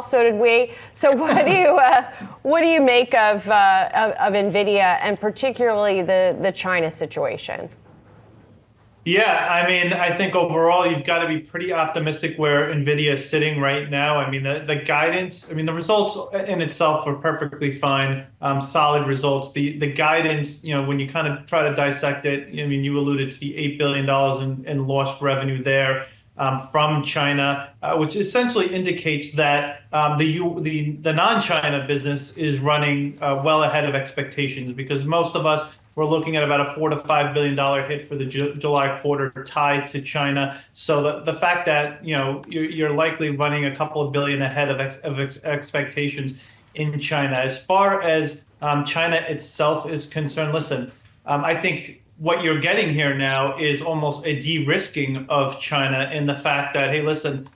so did we. So what do you make of NVIDIA and particularly the China situation? Yeah, I mean, I think overall you've got to be pretty optimistic where NVIDIA is sitting right now. I mean, the guidance, I mean, the results in itself are perfectly fine, solid results. The guidance, when you kind of try to dissect it, I mean, you alluded to the $8 billion in lost revenue there from China, which essentially indicates that the non-China business is running well ahead of expectations, because most of us we're looking at about a $4 to $5 billion hit for the July quarter tied to China. So the fact that you're likely running a couple of billion ahead of expectations in China. As far as China itself is concerned, listen, I think what you're getting here now is almost a de-risking of China in the fact that, hey, listen,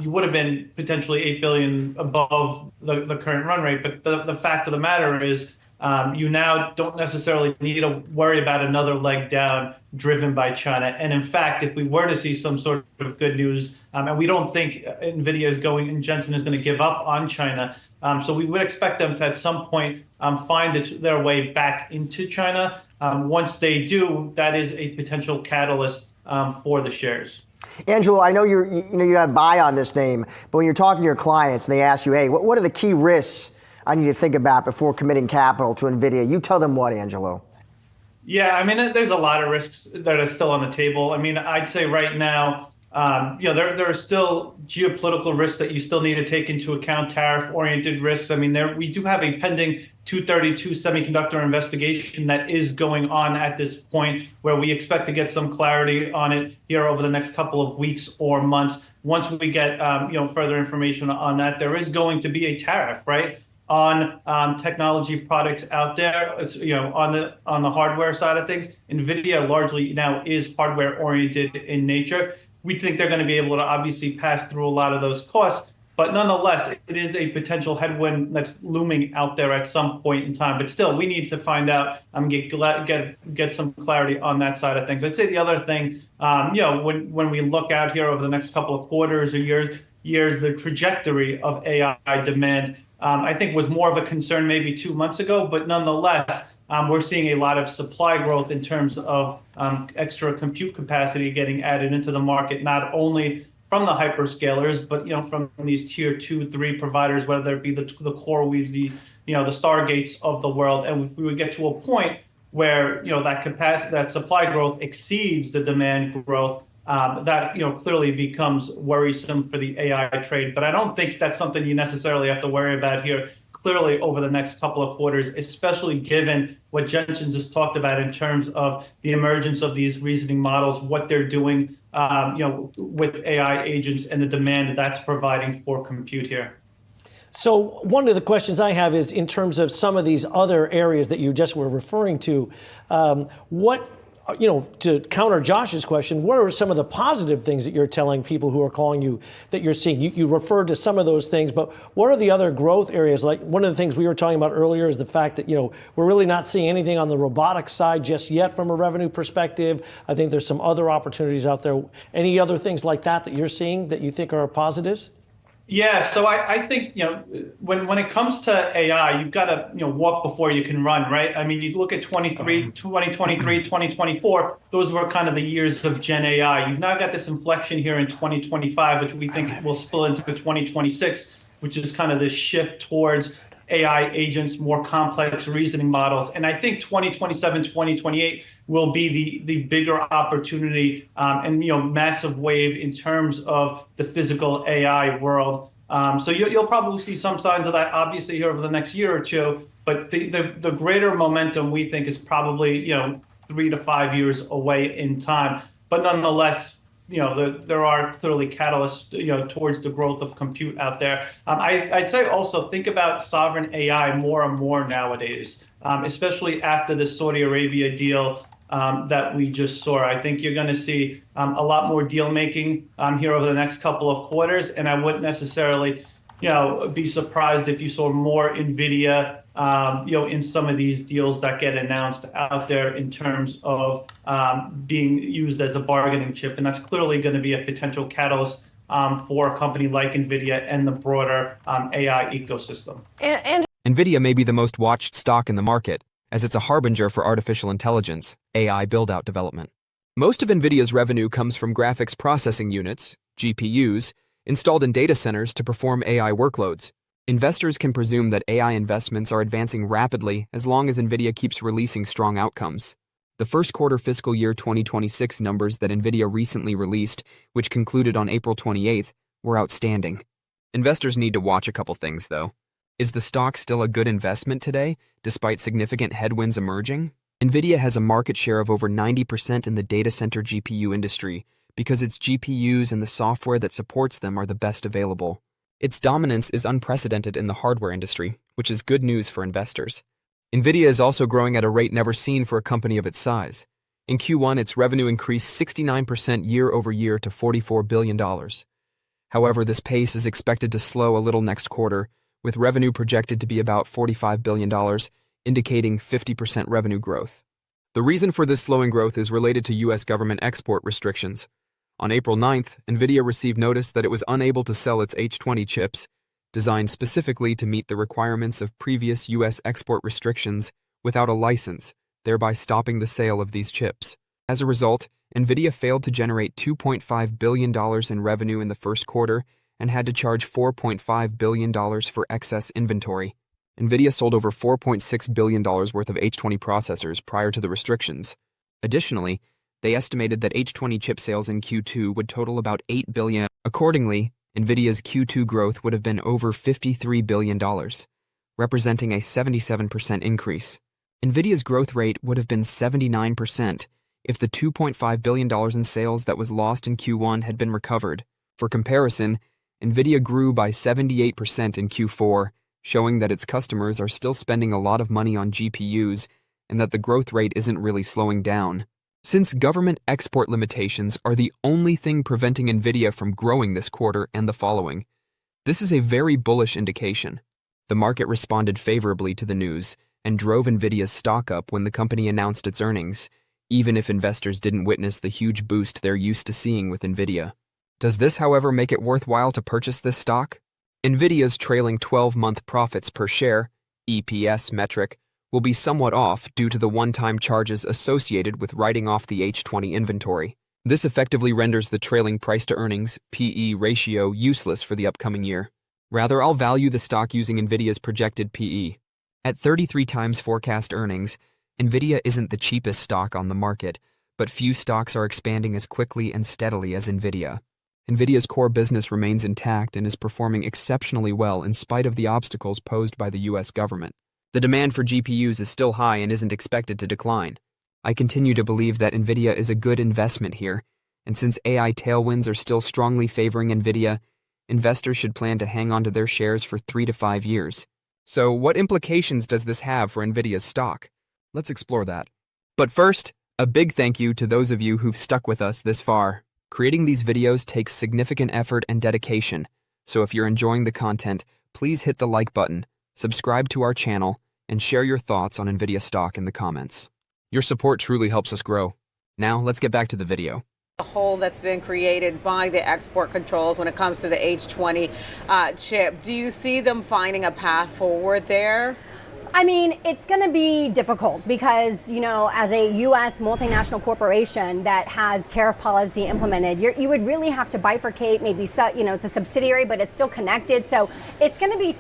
you would have been potentially 8 billion above the current run rate, but the fact of the matter is, you now don't necessarily need to worry about another leg down driven by China. And in fact, if we were to see some sort of good news, and we don't think NVIDIA is going and Jensen is going to give up on China, so we would expect them to at some point find their way back into China. Once they do, that is a potential catalyst for the shares. Angelo, I know you got a buy on this name, but when you're talking to your clients and they ask you, hey, what are the key risks I need to think about before committing capital to NVIDIA? You tell them what, Angelo? Yeah, I mean, there's a lot of risks that are still on the table. I mean, I'd say right now, there are still geopolitical risks that you still need to take into account, tariff-oriented risks. I mean, we do have a pending 232 semiconductor investigation that is going on at this point, where we expect to get some clarity on it here over the next couple of weeks or months. Once we get further information on that, there is going to be a tariff, right, on technology products out there, on the hardware side of things. NVIDIA largely now is hardware oriented in nature. We think they're going to be able to obviously pass through a lot of those costs, but nonetheless, it is a potential headwind that's looming out there at some point in time. But still, we need to find out and get some clarity on that side of things. I'd say the other thing, when we look out here over the next couple of quarters or years, the trajectory of AI demand, I think was more of a concern maybe 2 months ago, but nonetheless, we're seeing a lot of supply growth in terms of extra compute capacity getting added into the market, not only from the hyperscalers, but from these tier 2, 3 providers, whether it be the CoreWeaves, the Stargates of the world. And if we would get to a point where that supply growth exceeds the demand growth, that clearly becomes worrisome for the AI trade. But I don't think that's something you necessarily have to worry about here clearly over the next couple of quarters, especially given what Jensen just talked about in terms of the emergence of these reasoning models, what they're doing with AI agents and the demand that's providing for compute here. So one of the questions I have is in terms of some of these other areas that you just were referring to, to counter Josh's question, what are some of the positive things that you're telling people who are calling you that you're seeing? You referred to some of those things, but what are the other growth areas? Like one of the things we were talking about earlier is the fact that, we're really not seeing anything on the robotics side just yet from a revenue perspective. I think there's some other opportunities out there. Any other things like that you're seeing that you think are positives? Yeah, so I think when it comes to AI, you've got to walk before you can run, right? I mean, you look at 2023, 2024; those were kind of the years of Gen AI. You've now got this inflection here in 2025, which we think will spill into 2026, which is kind of this shift towards AI agents, more complex reasoning models. And I think 2027, 2028 will be the bigger opportunity and massive wave in terms of the physical AI world. So you'll probably see some signs of that obviously here over the next year or two. But the greater momentum we think is probably 3 to 5 years away in time. But nonetheless, there are clearly catalysts, towards the growth of compute out there. I'd say also think about sovereign AI more and more nowadays, especially after the Saudi Arabia deal that we just saw. I think you're going to see a lot more deal making here over the next couple of quarters, and I wouldn't necessarily, be surprised if you saw more NVIDIA in some of these deals that get announced out there in terms of being used as a bargaining chip. And that's clearly going to be a potential catalyst for a company like NVIDIA and the broader AI ecosystem. And NVIDIA may be the most watched stock in the market, as it's a harbinger for artificial intelligence, AI build-out development. Most of NVIDIA's revenue comes from graphics processing units, GPUs, installed in data centers to perform AI workloads. Investors can presume that AI investments are advancing rapidly as long as NVIDIA keeps releasing strong outcomes. The first quarter fiscal year 2026 numbers that NVIDIA recently released, which concluded on April 28th, were outstanding. Investors need to watch a couple things, though. Is the stock still a good investment today, despite significant headwinds emerging? NVIDIA has a market share of over 90% in the data center GPU industry because its GPUs and the software that supports them are the best available. Its dominance is unprecedented in the hardware industry, which is good news for investors. NVIDIA is also growing at a rate never seen for a company of its size. In Q1, its revenue increased 69% year over year to $44 billion. However, this pace is expected to slow a little next quarter, with revenue projected to be about $45 billion, indicating 50% revenue growth. The reason for this slowing growth is related to U.S. government export restrictions. On April 9th, NVIDIA received notice that it was unable to sell its H20 chips, designed specifically to meet the requirements of previous U.S. export restrictions, without a license, thereby stopping the sale of these chips. As a result, NVIDIA failed to generate $2.5 billion in revenue in the first quarter and had to charge $4.5 billion for excess inventory. NVIDIA sold over $4.6 billion worth of H20 processors prior to the restrictions. Additionally, they estimated that H20 chip sales in Q2 would total about $8 billion. Accordingly, NVIDIA's Q2 growth would have been over $53 billion, representing a 77% increase. NVIDIA's growth rate would have been 79% if the $2.5 billion in sales that was lost in Q1 had been recovered. For comparison, NVIDIA grew by 78% in Q4, showing that its customers are still spending a lot of money on GPUs and that the growth rate isn't really slowing down. Since government export limitations are the only thing preventing NVIDIA from growing this quarter and the following, this is a very bullish indication. The market responded favorably to the news and drove NVIDIA's stock up when the company announced its earnings, even if investors didn't witness the huge boost they're used to seeing with NVIDIA. Does this, however, make it worthwhile to purchase this stock? NVIDIA's trailing 12-month profits per share, EPS metric, will be somewhat off due to the one-time charges associated with writing off the H20 inventory. This effectively renders the trailing price-to-earnings, PE ratio, useless for the upcoming year. Rather, I'll value the stock using NVIDIA's projected PE. At 33 times forecast earnings, NVIDIA isn't the cheapest stock on the market, but few stocks are expanding as quickly and steadily as NVIDIA. NVIDIA's core business remains intact and is performing exceptionally well in spite of the obstacles posed by the U.S. government. The demand for GPUs is still high and isn't expected to decline. I continue to believe that NVIDIA is a good investment here, and since AI tailwinds are still strongly favoring NVIDIA, investors should plan to hang on to their shares for 3 to 5 years. So, what implications does this have for NVIDIA's stock? Let's explore that. But first, a big thank you to those of you who've stuck with us this far. Creating these videos takes significant effort and dedication, so if you're enjoying the content, please hit the like button, subscribe to our channel, and share your thoughts on NVIDIA stock in the comments. Your support truly helps us grow. Now, let's get back to the video. The hole that's been created by the export controls when it comes to the H20 chip. Do you see them finding a path forward there? I mean, it's going to be difficult because, you know, as a U.S. multinational corporation that has tariff policy implemented, you would really have to bifurcate, maybe, you know, it's a subsidiary, but it's still connected. So it's going to be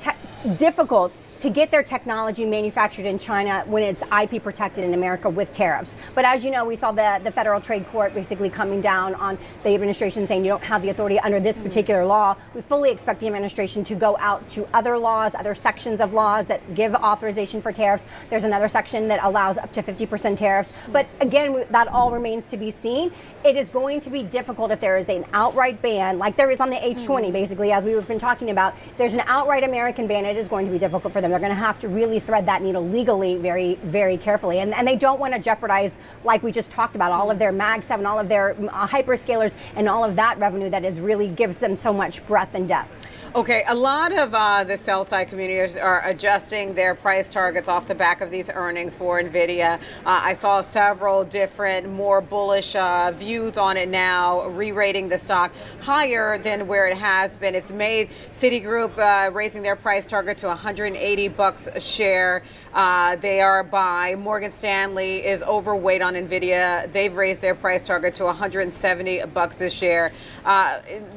difficult to get their technology manufactured in China when it's IP protected in America with tariffs. But as you know, we saw the Federal Trade Court basically coming down on the administration saying you don't have the authority under this particular law. We fully expect the administration to go out to other laws, other sections of laws that give authorization for tariffs. There's another section that allows up to 50% tariffs. But again, that all remains to be seen. It is going to be difficult if there is an outright ban, like there is on the H20, basically, as we've been talking about. If there's an outright American ban, it is going to be difficult for them. They're going to have to really thread that needle legally very, very carefully. And they don't want to jeopardize, like we just talked about, all of their Mag 7, all of their hyperscalers, and all of that revenue that is really gives them so much breadth and depth. Okay, a lot of the sell side communities are adjusting their price targets off the back of these earnings for NVIDIA. I saw several different more bullish views on it now, re-rating the stock higher than where it has been. It's made Citigroup raising their price target to $180 a share. They are buy. Morgan Stanley is overweight on NVIDIA. They've raised their price target to $170 a share.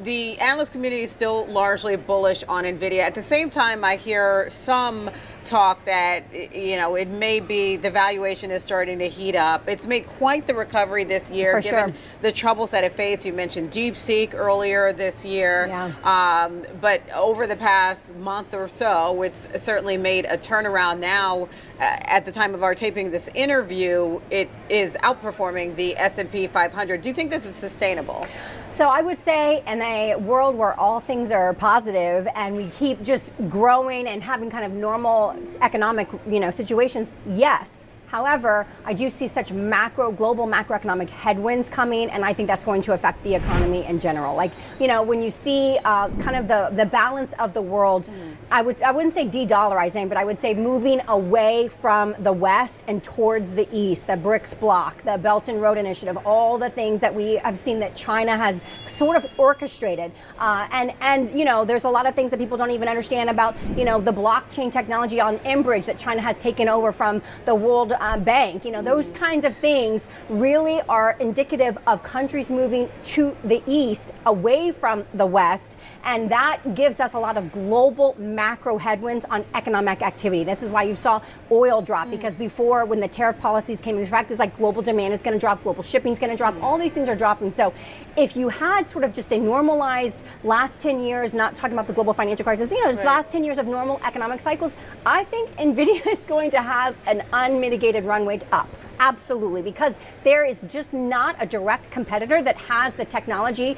The analyst community is still largely bullish on NVIDIA. At the same time, I hear some talk that, it may be the valuation is starting to heat up. It's made quite the recovery this year, For given sure. the troubles that it faced. You mentioned DeepSeek earlier this year. Yeah. But over the past month or so, it's certainly made a turnaround now. At the time of our taping this interview, it is outperforming the S&P 500. Do you think this is sustainable? So I would say in a world where all things are positive and we keep just growing and having kind of normal economic, situations, yes. However, I do see such global macroeconomic headwinds coming, and I think that's going to affect the economy in general. Like, when you see kind of the balance of the world, I wouldn't say de-dollarizing, but I would say moving away from the West and towards the East, the BRICS bloc, the Belt and Road Initiative, all the things that we have seen that China has sort of orchestrated. And there's a lot of things that people don't even understand about, the blockchain technology on Enbridge that China has taken over from the World Bank. Those kinds of things really are indicative of countries moving to the East, away from the West, and that gives us a lot of global macro headwinds on economic activity. This is why you saw oil drop, because before, when the tariff policies came into effect, it's like global demand is going to drop, global shipping is going to drop, all these things are dropping. So if you had sort of just a normalized last 10 years, not talking about the global financial crisis, just last 10 years of normal economic cycles, I think NVIDIA is going to have an unmitigated runway up. Absolutely, because there is just not a direct competitor that has the technology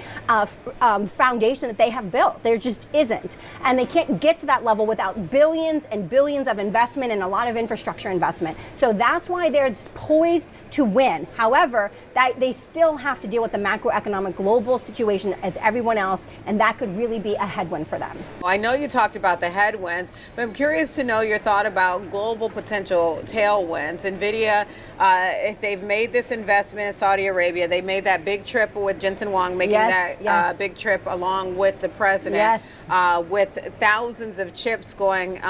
foundation that they have built. There just isn't. And they can't get to that level without billions and billions of investment and a lot of infrastructure investment. So that's why they're poised to win. However, they still have to deal with the macroeconomic global situation as everyone else, and that could really be a headwind for them. Well, I know you talked about the headwinds, but I'm curious to know your thought about global potential tailwinds. NVIDIA, if they've made this investment in Saudi Arabia, they made that big trip with Jensen Huang, making that big trip along with the president, with thousands of chips going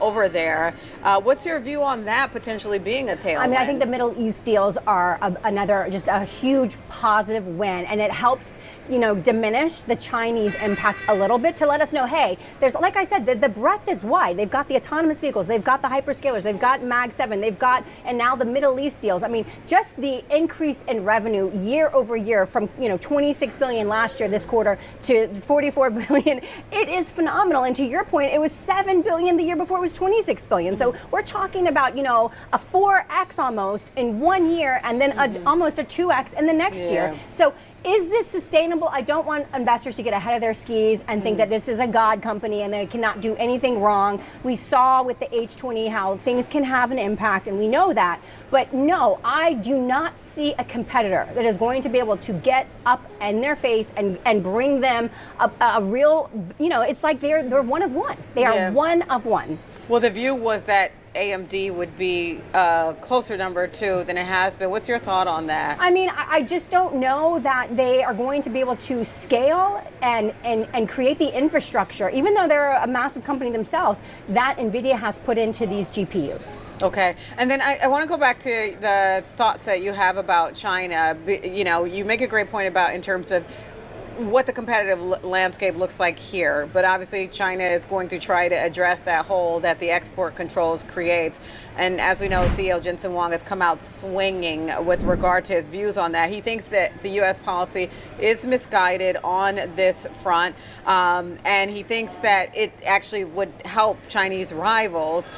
over there. What's your view on that potentially being a tailwind? I mean, I think the Middle East deals are another, just a huge positive win, and it helps, diminish the Chinese impact a little bit to let us know, hey, there's, like I said, the breadth is wide. They've got the autonomous vehicles, they've got the hyperscalers, they've got Mag 7, they've got, and now the Middle East deals. I mean, just the increase in revenue year over year from 26 billion last year, this quarter, to 44 billion, it is phenomenal. And to your point, it was 7 billion the year before, it was 26 billion. So we're talking about, a 4x almost in 1 year, and then almost a 2x in the next year. So is this sustainable? I don't want investors to get ahead of their skis and think that this is a God company and they cannot do anything wrong. We saw with the H20 how things can have an impact, and we know that. But no, I do not see a competitor that is going to be able to get up in their face and bring them a real, it's like they're one of one. They are one of one. Well, the view was that AMD would be closer number 2 than it has been. What's your thought on that? I mean, I just don't know that they are going to be able to scale and create the infrastructure, even though they're a massive company themselves, that NVIDIA has put into these GPUs. Okay. And then I want to go back to the thoughts that you have about China. You make a great point about in terms of what the competitive landscape looks like here, but obviously China is going to try to address that hole that the export controls creates. And as we know, CEO Jensen Huang has come out swinging with regard to his views on that. He thinks that the U.S. policy is misguided on this front, and he thinks that it actually would help Chinese rivals.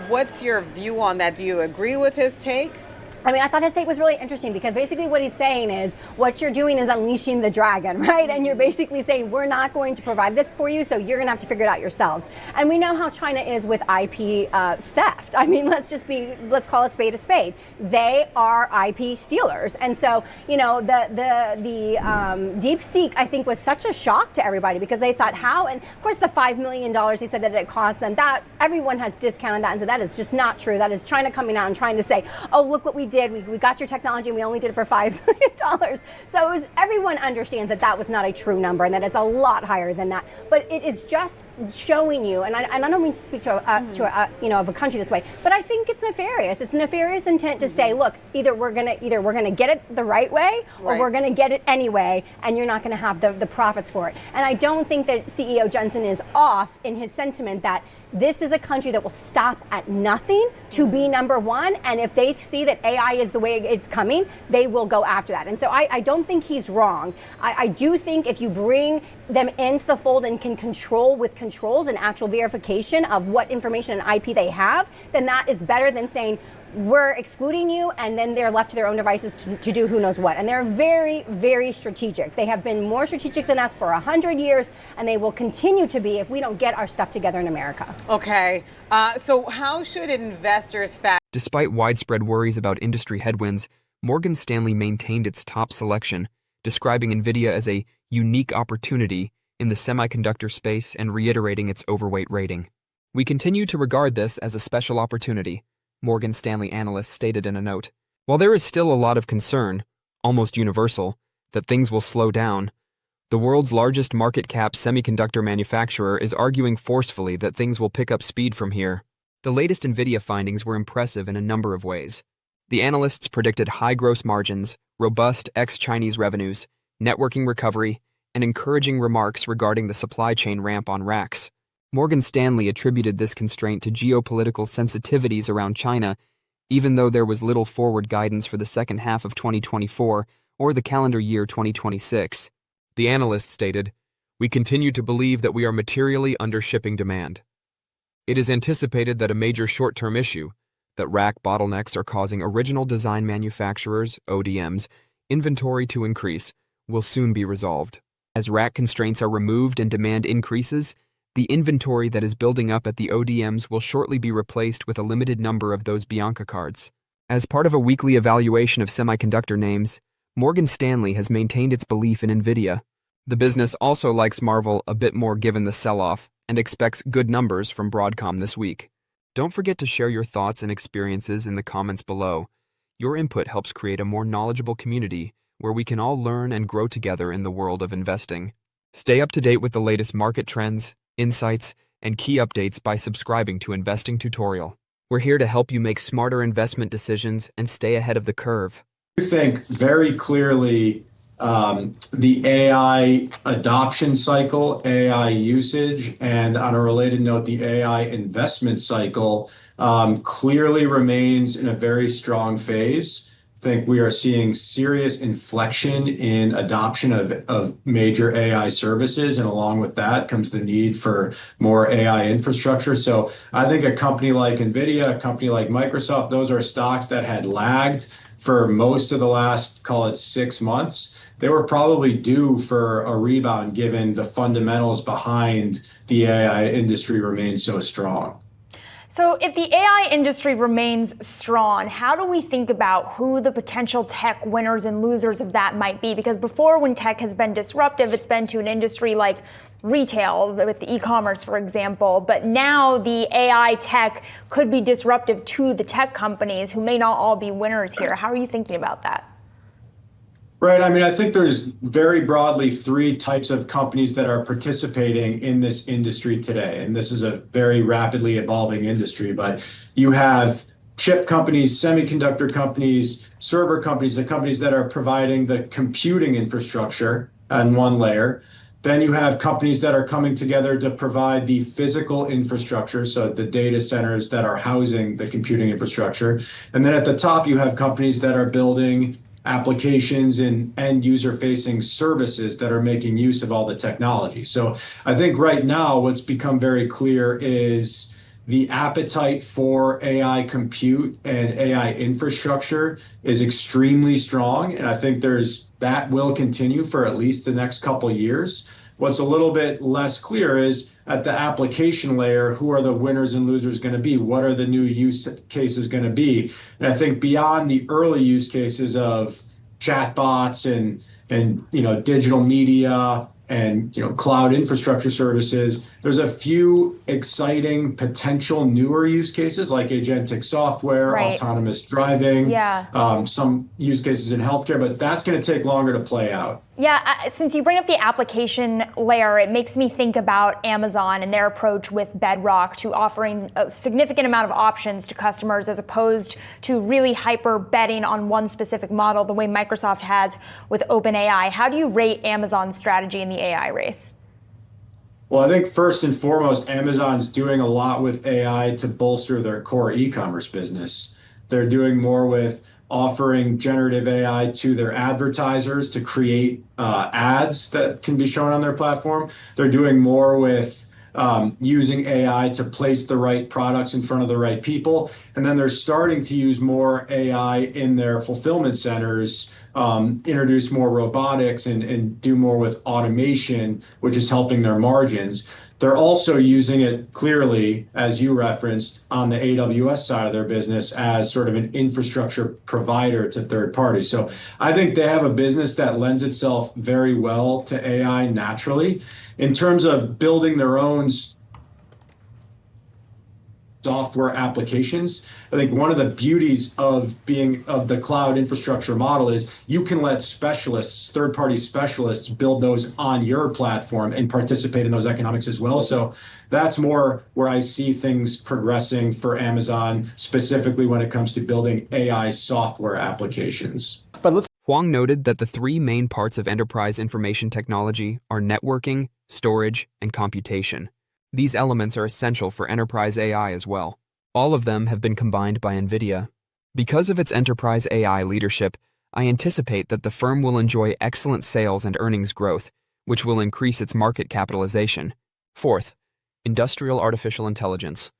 What's your view on that? Do you agree with his take? I mean, I thought his take was really interesting because basically what he's saying is what you're doing is unleashing the dragon, right? And you're basically saying we're not going to provide this for you, so you're going to have to figure it out yourselves. And we know how China is with IP theft. I mean, let's call a spade a spade. They are IP stealers, and so the DeepSeek I think was such a shock to everybody because they thought how, and of course the $5 million they said that it cost them. That everyone has discounted that and said that is just not true. That is China coming out and trying to say, oh, look what we did. We got your technology and we only did it for $5 million. So everyone understands that was not a true number and that it's a lot higher than that. But it is just showing you, and I don't mean to speak to of a country this way, but I think it's nefarious. It's nefarious intent to say, look, either we're gonna get it the right way or we're gonna get it anyway, and you're not gonna have the profits for it. And I don't think that CEO Jensen is off in his sentiment that this is a country that will stop at nothing to be number one. And if they see that AI is the way it's coming, they will go after that. And so I don't think he's wrong. I do think if you bring them into the fold and can control with controls and actual verification of what information and IP they have, then that is better than saying, we're excluding you, and then they're left to their own devices to do who knows what. And they're very, very strategic. They have been more strategic than us for 100 years, and they will continue to be if we don't get our stuff together in America. Okay, so how should investors Despite widespread worries about industry headwinds, Morgan Stanley maintained its top selection, describing NVIDIA as a unique opportunity in the semiconductor space and reiterating its overweight rating. We continue to regard this as a special opportunity, Morgan Stanley analyst stated in a note. While there is still a lot of concern, almost universal, that things will slow down, the world's largest market cap semiconductor manufacturer is arguing forcefully that things will pick up speed from here. The latest NVIDIA findings were impressive in a number of ways. The analysts predicted high gross margins, robust ex-Chinese revenues, networking recovery, and encouraging remarks regarding the supply chain ramp on racks. Morgan Stanley attributed this constraint to geopolitical sensitivities around China, even though there was little forward guidance for the second half of 2024 or the calendar year 2026. The analyst stated, "We continue to believe that we are materially under-shipping demand. It is anticipated that a major short-term issue, that rack bottlenecks are causing original design manufacturers, ODMs, inventory to increase, will soon be resolved. As rack constraints are removed and demand increases, the inventory that is building up at the ODMs will shortly be replaced with a limited number of those Bianca cards." As part of a weekly evaluation of semiconductor names, Morgan Stanley has maintained its belief in NVIDIA. The business also likes Marvel a bit more given the sell-off and expects good numbers from Broadcom this week. Don't forget to share your thoughts and experiences in the comments below. Your input helps create a more knowledgeable community where we can all learn and grow together in the world of investing. Stay up to date with the latest market trends, insights, and key updates by subscribing to Investing Tutorial. We're here to help you make smarter investment decisions and stay ahead of the curve. I think very clearly the AI adoption cycle, AI usage, and on a related note, the AI investment cycle clearly remains in a very strong phase. I think we are seeing serious inflection in adoption of major AI services, and along with that comes the need for more AI infrastructure. So I think a company like NVIDIA, a company like Microsoft, those are stocks that had lagged for most of the last, call it 6 months. They were probably due for a rebound given the fundamentals behind the AI industry remain so strong. So if the AI industry remains strong, how do we think about who the potential tech winners and losers of that might be? Because before, when tech has been disruptive, it's been to an industry like retail, with the e-commerce, for example. But now the AI tech could be disruptive to the tech companies who may not all be winners here. How are you thinking about that? Right. I mean, I think there's very broadly 3 types of companies that are participating in this industry today. And this is a very rapidly evolving industry. But you have chip companies, semiconductor companies, server companies, the companies that are providing the computing infrastructure on one layer. Then you have companies that are coming together to provide the physical infrastructure, so the data centers that are housing the computing infrastructure. And then at the top, you have companies that are building applications and end user facing services that are making use of all the technology. So I think right now what's become very clear is the appetite for AI compute and AI infrastructure is extremely strong. And I think that will continue for at least the next couple of years. What's a little bit less clear is at the application layer, who are the winners and losers going to be? What are the new use cases going to be? And I think beyond the early use cases of chatbots and digital media and cloud infrastructure services, there's a few exciting potential newer use cases like agentic software, Right. autonomous driving, Yeah. some use cases in healthcare, but that's going to take longer to play out. Yeah, since you bring up the application layer, it makes me think about Amazon and their approach with Bedrock to offering a significant amount of options to customers as opposed to really hyper betting on one specific model the way Microsoft has with OpenAI. How do you rate Amazon's strategy in the AI race? Well, I think first and foremost, Amazon's doing a lot with AI to bolster their core e-commerce business. They're doing more with offering generative AI to their advertisers to create ads that can be shown on their platform. They're doing more with using AI to place the right products in front of the right people. And then they're starting to use more AI in their fulfillment centers, introduce more robotics and do more with automation, which is helping their margins. They're also using it clearly, as you referenced, on the AWS side of their business as sort of an infrastructure provider to third parties. So I think they have a business that lends itself very well to AI naturally. In terms of building their own software applications, I think one of the beauties of the cloud infrastructure model is you can let specialists, third-party specialists, build those on your platform and participate in those economics as well. So that's more where I see things progressing for Amazon, specifically when it comes to building AI software applications. Huang noted that the three main parts of enterprise information technology are networking, storage, and computation. These elements are essential for enterprise AI as well. All of them have been combined by NVIDIA. Because of its enterprise AI leadership, I anticipate that the firm will enjoy excellent sales and earnings growth, which will increase its market capitalization. Fourth, industrial artificial intelligence.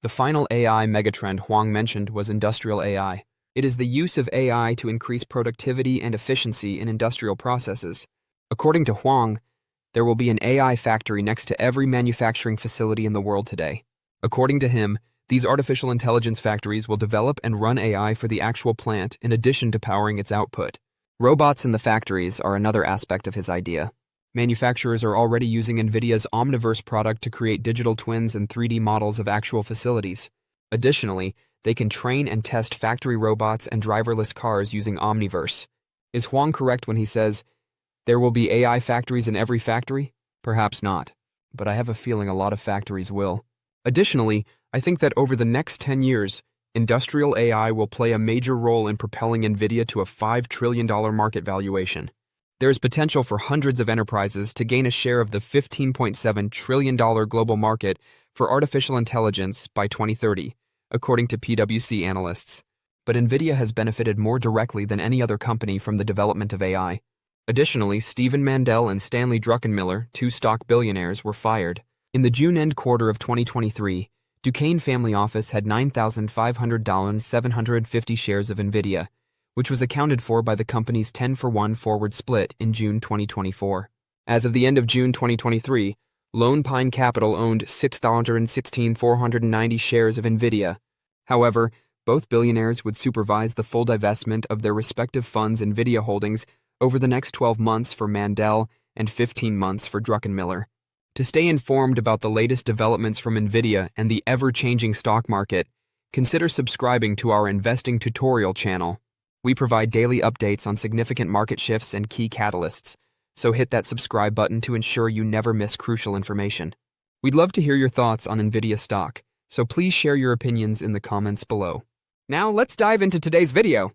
The final AI megatrend Huang mentioned was industrial AI. It is the use of AI to increase productivity and efficiency in industrial processes. According to Huang, there will be an AI factory next to every manufacturing facility in the world today. According to him, these artificial intelligence factories will develop and run AI for the actual plant in addition to powering its output. Robots in the factories are another aspect of his idea. Manufacturers are already using NVIDIA's Omniverse product to create digital twins and 3D models of actual facilities. Additionally, they can train and test factory robots and driverless cars using Omniverse. Is Huang correct when he says, there will be AI factories in every factory? Perhaps not, but I have a feeling a lot of factories will. Additionally, I think that over the next 10 years, industrial AI will play a major role in propelling NVIDIA to a $5 trillion market valuation. There is potential for hundreds of enterprises to gain a share of the $15.7 trillion global market for artificial intelligence by 2030, according to PwC analysts. But NVIDIA has benefited more directly than any other company from the development of AI. Additionally, Stephen Mandel and Stanley Druckenmiller, two stock billionaires, were fired. In the June-end quarter of 2023, Duquesne Family Office had 9,500,750 shares of NVIDIA, which was accounted for by the company's 10-for-1 forward split in June 2024. As of the end of June 2023, Lone Pine Capital owned 6,016,490 shares of NVIDIA. However, both billionaires would supervise the full divestment of their respective funds' NVIDIA holdings over the next 12 months for Mandel and 15 months for Druckenmiller. To stay informed about the latest developments from NVIDIA and the ever-changing stock market, consider subscribing to our investing tutorial channel. We provide daily updates on significant market shifts and key catalysts, so hit that subscribe button to ensure you never miss crucial information. We'd love to hear your thoughts on NVIDIA stock, so please share your opinions in the comments below. Now let's dive into today's video.